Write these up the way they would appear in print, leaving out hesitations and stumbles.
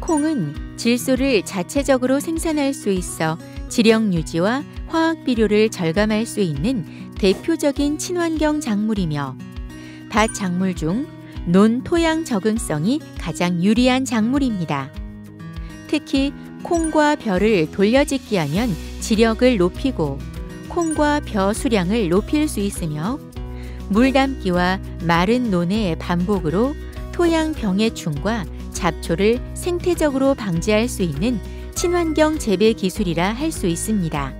콩은 질소를 자체적으로 생산할 수 있어 지력 유지와 화학 비료를 절감할 수 있는 대표적인 친환경 작물이며 밭 작물 중 논 토양 적응성이 가장 유리한 작물입니다. 특히 콩과 벼를 돌려짓기 하면 지력을 높이고 콩과 벼 수량을 높일 수 있으며 물 담기와 마른 논의 반복으로 토양 병해충과 잡초를 생태적으로 방지할 수 있는 친환경 재배 기술이라 할 수 있습니다.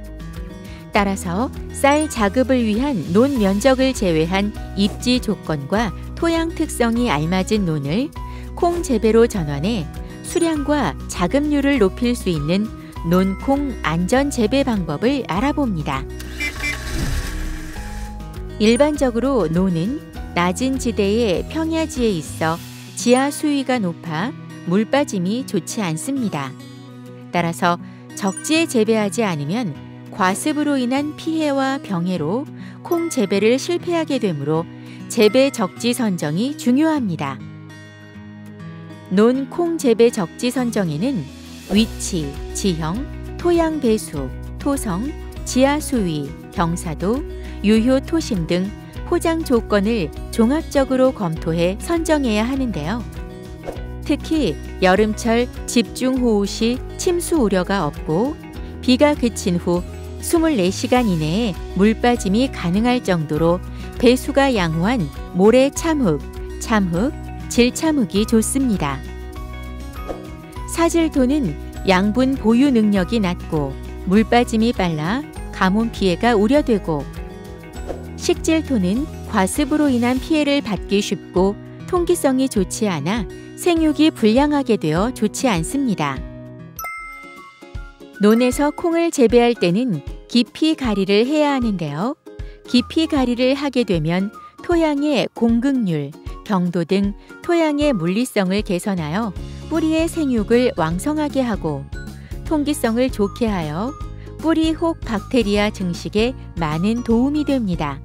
따라서 쌀 자급을 위한 논 면적을 제외한 입지 조건과 토양 특성이 알맞은 논을 콩 재배로 전환해 수량과 자급률을 높일 수 있는 논콩 안전 재배 방법을 알아봅니다. 일반적으로 논은 낮은 지대의 평야지에 있어 지하 수위가 높아 물 빠짐이 좋지 않습니다. 따라서 적지에 재배하지 않으면 과습으로 인한 피해와 병해로 콩 재배를 실패하게 되므로 재배 적지 선정이 중요합니다. 논 콩 재배 적지 선정에는 위치, 지형, 토양 배수, 토성, 지하 수위, 경사도, 유효 토심 등 포장 조건을 종합적으로 검토해 선정해야 하는데요. 특히 여름철 집중호우 시 침수 우려가 없고 비가 그친 후 24시간 이내에 물빠짐이 가능할 정도로 배수가 양호한 모래 참흙, 참흙, 질참흙이 좋습니다. 사질토는 양분 보유 능력이 낮고 물빠짐이 빨라 가뭄 피해가 우려되고 식질토는 과습으로 인한 피해를 받기 쉽고 통기성이 좋지 않아 생육이 불량하게 되어 좋지 않습니다. 논에서 콩을 재배할 때는 깊이 가리를 해야 하는데요. 깊이 가리를 하게 되면 토양의 공급률, 경도 등 토양의 물리성을 개선하여 뿌리의 생육을 왕성하게 하고 통기성을 좋게 하여 뿌리 혹 박테리아 증식에 많은 도움이 됩니다.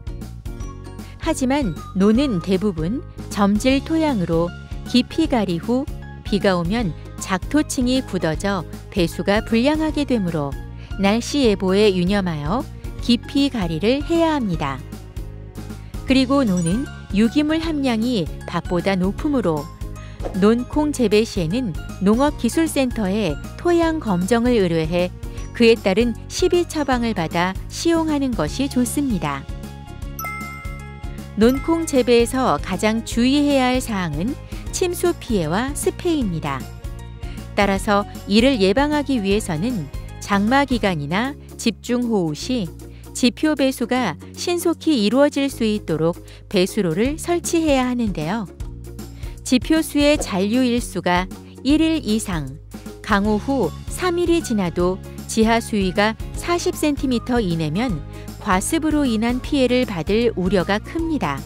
하지만 논은 대부분 점질 토양으로 깊이 가리 후 비가 오면 작토층이 굳어져 배수가 불량하게 되므로 날씨 예보에 유념하여 깊이 가리를 해야 합니다. 그리고 논은 유기물 함량이 밭보다 높으므로 논콩 재배 시에는 농업기술센터에 토양 검정을 의뢰해 그에 따른 시비 처방을 받아 시용하는 것이 좋습니다. 논콩 재배에서 가장 주의해야 할 사항은 침수 피해와 스패입니다. 따라서 이를 예방하기 위해서는 장마 기간이나 집중호우 시 지표 배수가 신속히 이루어질 수 있도록 배수로를 설치해야 하는데요. 지표수의 잔류일수가 1일 이상, 강우 후 3일이 지나도 지하 수위가 40cm 이내면 과습으로 인한 피해를 받을 우려가 큽니다.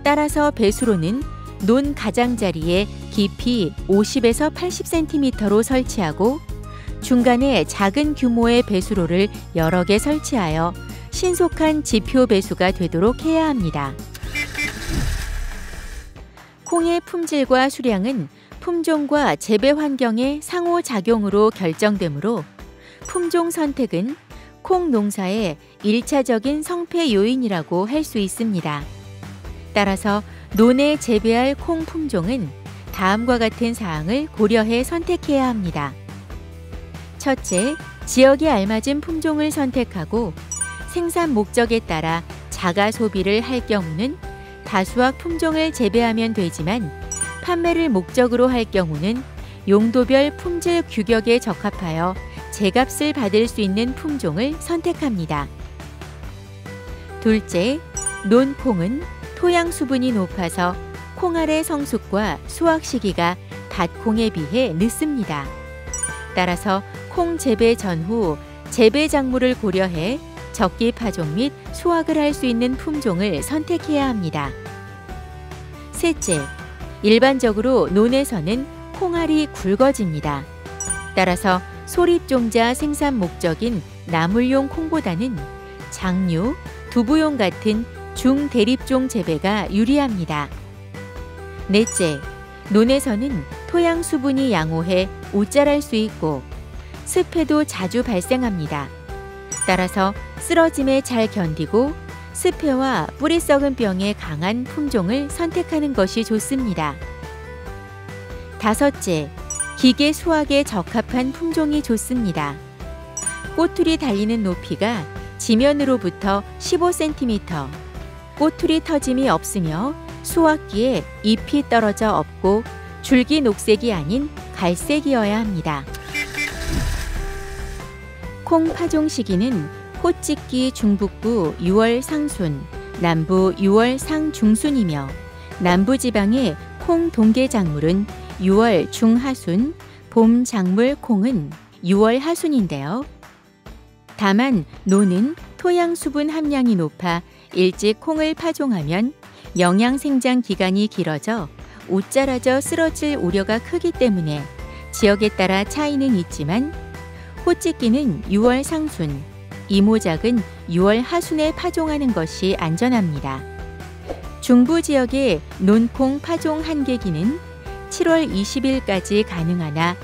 따라서 배수로는 논 가장자리에 깊이 50에서 80cm로 설치하고 중간에 작은 규모의 배수로를 여러 개 설치하여 신속한 지표 배수가 되도록 해야 합니다. 콩의 품질과 수량은 품종과 재배 환경의 상호작용으로 결정되므로 품종 선택은 콩 농사의 1차적인 성패 요인이라고 할 수 있습니다. 따라서 논에 재배할 콩 품종은 다음과 같은 사항을 고려해 선택해야 합니다. 첫째, 지역에 알맞은 품종을 선택하고 생산 목적에 따라 자가 소비를 할 경우는 다수학 품종을 재배하면 되지만 판매를 목적으로 할 경우는 용도별 품질 규격에 적합하여 제값을 받을 수 있는 품종을 선택합니다. 둘째, 논콩은 토양 수분이 높아서 콩알의 성숙과 수확 시기가 밭콩에 비해 늦습니다. 따라서 콩 재배 전후 재배 작물을 고려해 적기 파종 및 수확을 할 수 있는 품종을 선택해야 합니다. 셋째, 일반적으로 논에서는 콩알이 굵어집니다. 따라서 소립종자 생산 목적인 나물용 콩보다는 장류, 두부용 같은 중대립종 재배가 유리합니다. 넷째, 논에서는 토양 수분이 양호해 옷자랄 수 있고 습해도 자주 발생합니다. 따라서 쓰러짐에 잘 견디고 습해와 뿌리 썩은 병에 강한 품종을 선택하는 것이 좋습니다. 다섯째, 기계 수확에 적합한 품종이 좋습니다. 꼬투리 달리는 높이가 지면으로부터 15cm, 꼬투리 터짐이 없으며 수확기에 잎이 떨어져 없고 줄기 녹색이 아닌 갈색이어야 합니다. 콩 파종 시기는 호짓기 중북부 6월 상순, 남부 6월 상중순이며 남부지방의 콩 동계 작물은 6월 중하순, 봄 작물 콩은 6월 하순인데요. 다만 노는 토양 수분 함량이 높아 일찍 콩을 파종하면 영양 생장 기간이 길어져 옷자라져 쓰러질 우려가 크기 때문에 지역에 따라 차이는 있지만 호짓기는 6월 상순, 이모작은 6월 하순에 파종하는 것이 안전합니다. 중부 지역의 논콩 파종 한계기는 7월 20일까지 가능하나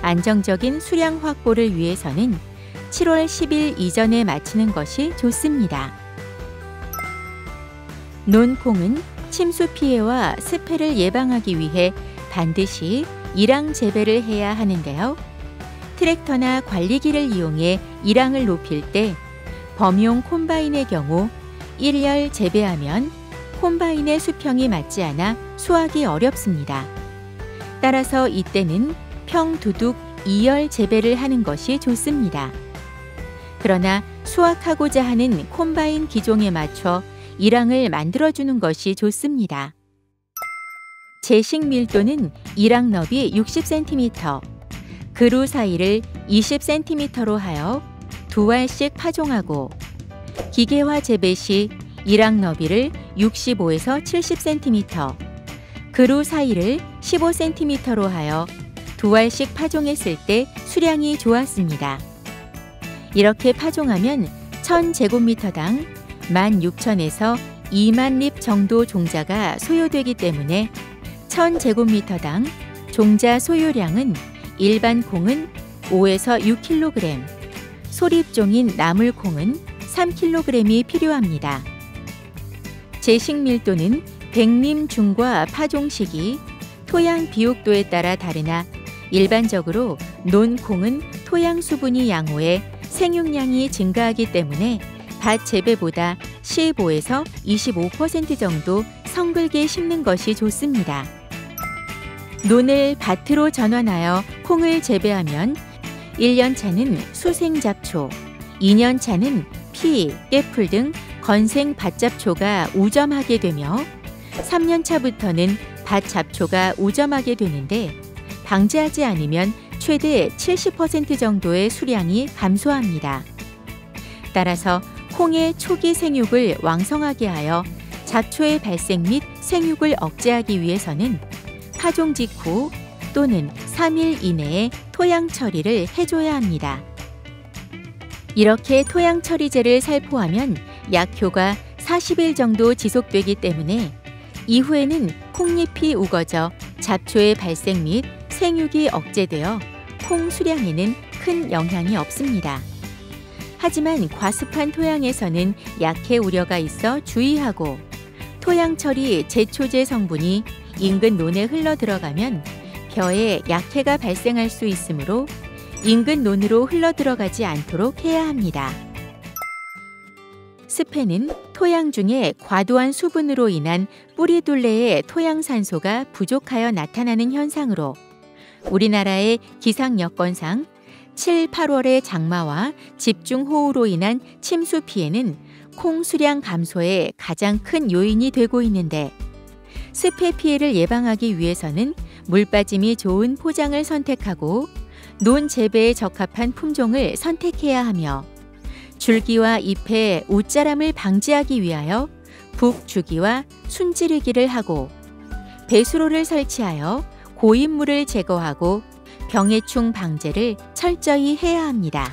안정적인 수량 확보를 위해서는 7월 10일 이전에 마치는 것이 좋습니다. 논콩은 침수 피해와 습해를 예방하기 위해 반드시 일항 재배를 해야 하는데요. 트랙터나 관리기를 이용해 일항을 높일 때 범용 콤바인의 경우 1열 재배하면 콤바인의 수평이 맞지 않아 수확이 어렵습니다. 따라서 이때는 평두둑 2열 재배를 하는 것이 좋습니다. 그러나 수확하고자 하는 콤바인 기종에 맞춰 일항을 만들어주는 것이 좋습니다. 제식 밀도는 일항 너비 60cm, 그루 사이를 20cm로 하여 두 알씩 파종하고 기계화 재배 시 일항 너비를 65에서 70cm, 그루 사이를 15cm로 하여 두 알씩 파종했을 때 수량이 좋았습니다. 이렇게 파종하면 1000제곱미터당 16,000에서 2만 립 정도 종자가 소요되기 때문에 1000제곱미터당 종자 소요량은 일반 콩은 5에서 6kg, 소립종인 나물콩은 3kg이 필요합니다. 제식 밀도는 백림 중과 파종 시기, 토양 비옥도에 따라 다르나 일반적으로 논콩은 토양 수분이 양호해 생육량이 증가하기 때문에 밭 재배보다 15에서 25% 정도 성글게 심는 것이 좋습니다. 논을 밭으로 전환하여 콩을 재배하면 1년 차는 수생 잡초, 2년 차는 피, 깨풀 등 건생 밭잡초가 우점하게 되며 3년 차부터는 밭 잡초가 우점하게 되는데 방제하지 않으면 최대 70% 정도의 수량이 감소합니다. 따라서 콩의 초기 생육을 왕성하게 하여 잡초의 발생 및 생육을 억제하기 위해서는 파종 직후 또는 3일 이내에 토양 처리를 해줘야 합니다. 이렇게 토양 처리제를 살포하면 약효가 40일 정도 지속되기 때문에 이후에는 콩잎이 우거져 잡초의 발생 및 생육이 억제되어 콩 수량에는 큰 영향이 없습니다. 하지만 과습한 토양에서는 약해 우려가 있어 주의하고 토양 처리 제초제 성분이 인근 논에 흘러 들어가면 벼에 약해가 발생할 수 있으므로 인근 논으로 흘러 들어가지 않도록 해야 합니다. 습해는 토양 중에 과도한 수분으로 인한 뿌리둘레의 토양 산소가 부족하여 나타나는 현상으로 우리나라의 기상 여건상 7, 8월의 장마와 집중호우로 인한 침수 피해는 콩 수량 감소에 가장 큰 요인이 되고 있는데 습해 피해를 예방하기 위해서는 물 빠짐이 좋은 포장을 선택하고 논 재배에 적합한 품종을 선택해야 하며 줄기와 잎의 옷자람을 방지하기 위하여 북주기와 순지르기를 하고 배수로를 설치하여 고인물을 제거하고 병해충 방제를 철저히 해야 합니다.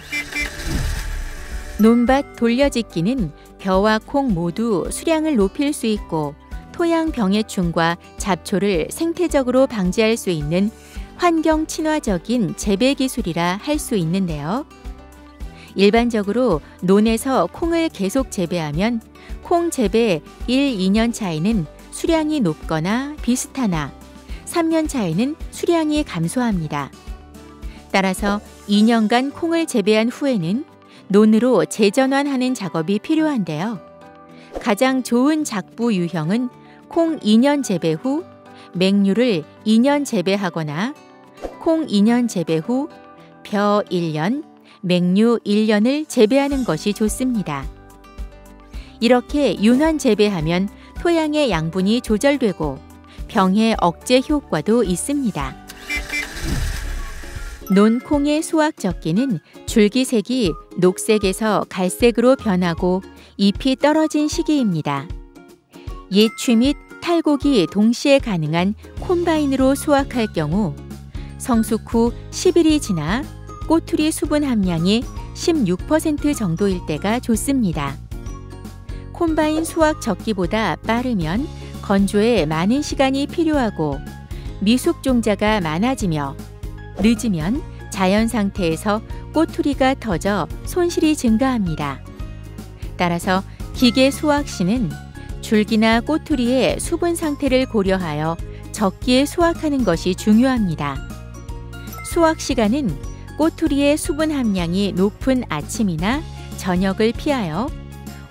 논밭 돌려짓기는 벼와 콩 모두 수량을 높일 수 있고 토양 병해충과 잡초를 생태적으로 방지할 수 있는 환경 친화적인 재배 기술이라 할 수 있는데요. 일반적으로 논에서 콩을 계속 재배하면 콩 재배 1, 2년 차에는 수량이 높거나 비슷하나 3년 차에는 수량이 감소합니다. 따라서 2년간 콩을 재배한 후에는 논으로 재전환하는 작업이 필요한데요. 가장 좋은 작부 유형은 콩 2년 재배 후 맹류를 2년 재배하거나 콩 2년 재배 후 벼 1년, 맹류 1년을 재배하는 것이 좋습니다. 이렇게 윤환 재배하면 토양의 양분이 조절되고 병해 억제 효과도 있습니다. 논콩의 수확적기는 줄기색이 녹색에서 갈색으로 변하고 잎이 떨어진 시기입니다. 예취 및 탈곡이 동시에 가능한 콤바인으로 수확할 경우 성숙 후 10일이 지나 꼬투리 수분 함량이 16% 정도일 때가 좋습니다. 콤바인 수확 적기보다 빠르면 건조에 많은 시간이 필요하고 미숙 종자가 많아지며 늦으면 자연 상태에서 꼬투리가 터져 손실이 증가합니다. 따라서 기계 수확 시는 줄기나 꼬투리의 수분 상태를 고려하여 적기에 수확하는 것이 중요합니다. 수확 시간은 꼬투리의 수분 함량이 높은 아침이나 저녁을 피하여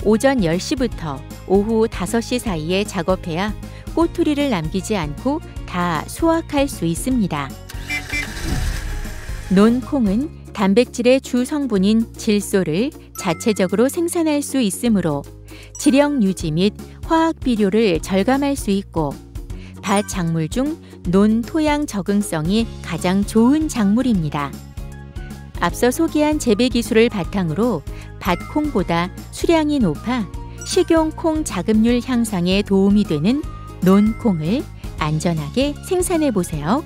오전 10시부터 오후 5시 사이에 작업해야 꼬투리를 남기지 않고 다 수확할 수 있습니다. 논콩은 단백질의 주 성분인 질소를 자체적으로 생산할 수 있으므로 지령 유지 및 화학 비료를 절감할 수 있고 밭 작물 중 논 토양 적응성이 가장 좋은 작물입니다. 앞서 소개한 재배 기술을 바탕으로 밭콩보다 수량이 높아 식용 콩 자급률 향상에 도움이 되는 논콩을 안전하게 생산해 보세요.